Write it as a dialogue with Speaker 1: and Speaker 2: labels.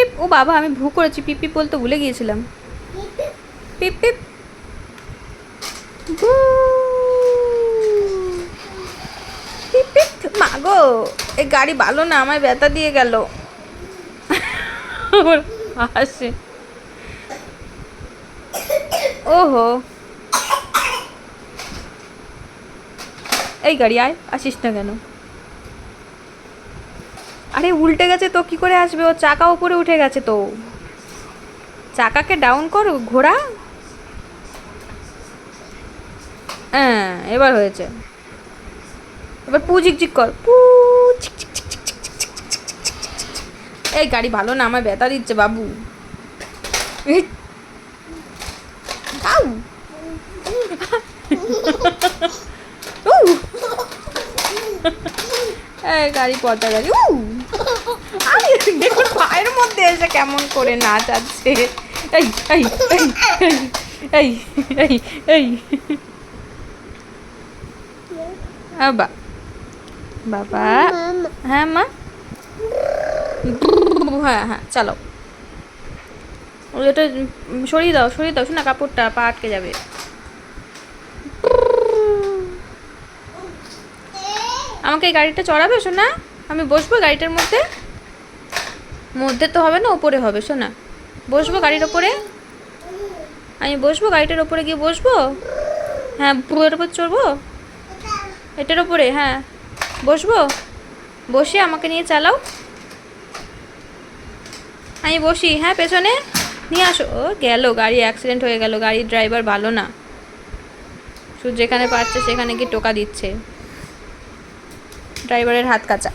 Speaker 1: পিপ। ও বাবা, আমি ভু করেছি, পিপ পিপ বলতে ভুলে গিয়েছিলাম। পিপ পিপ। ভু। পিপ পিপ। মাগো, এই গাড়ি ভালো না, আমায় ব্যথা দিয়ে গেল। হাসে। ওহো, এই গাড়ি আয়, আসিস না কেন? আরে উল্টে গেছে তো, কি করে আসবে? ও চাকা উপরে উঠে গেছে তো। চাকাকে ডাউন করো ঘোড়া। হ্যাঁ, এবার হয়েছে। এবার পু ঝিকঝিক কর, পু। ঝিক ঝিক ঝিক ঝিক ঝিক ঝিক ঝিক ঝিক ঝিক ঝিক ঝিক ঝিক ঝিক। এই গাড়ি ভালো না, আমার ব্যথা দিচ্ছে বাবু। এই, আউ। উ। এই গাড়ি পচা গাড়ি। উ। আরে দেখুন পায়ের মধ্যে এসে কেমন করে নাচাচ্ছে। এই এই এই এই এই এই। বাবা, বাবা। হ্যাঁ মা। হ্যাঁ হ্যাঁ, চালো। ওটা সরিয়ে দাও, সরিয়ে দাও শোনা, কাপড়টা পা আটকে যাবে। আমাকে এই গাড়িটা চড়াবে শোনা? আমি বসবো গাড়িটার মধ্যে? মধ্যে তো হবে না, ওপরে হবে শোনা। বসবো গাড়ির ওপরে? আমি বসবো গাড়িটার ওপরে, গিয়ে বসবো? হ্যাঁ, পুরোর ওপর চড়বো, এটার ওপরে। হ্যাঁ, বসবো। বসে আমাকে নিয়ে চালাও। আমি বসি, হ্যাঁ, পেছনে নিয়ে আসো। ও গেল, গাড়ি অ্যাক্সিডেন্ট হয়ে গেল। গাড়ির ড্রাইভার ভালো না, শুধু যেখানে পারছে সেখানে গিয়ে টোকা দিচ্ছে। ড্রাইভারের হাত কাঁচা।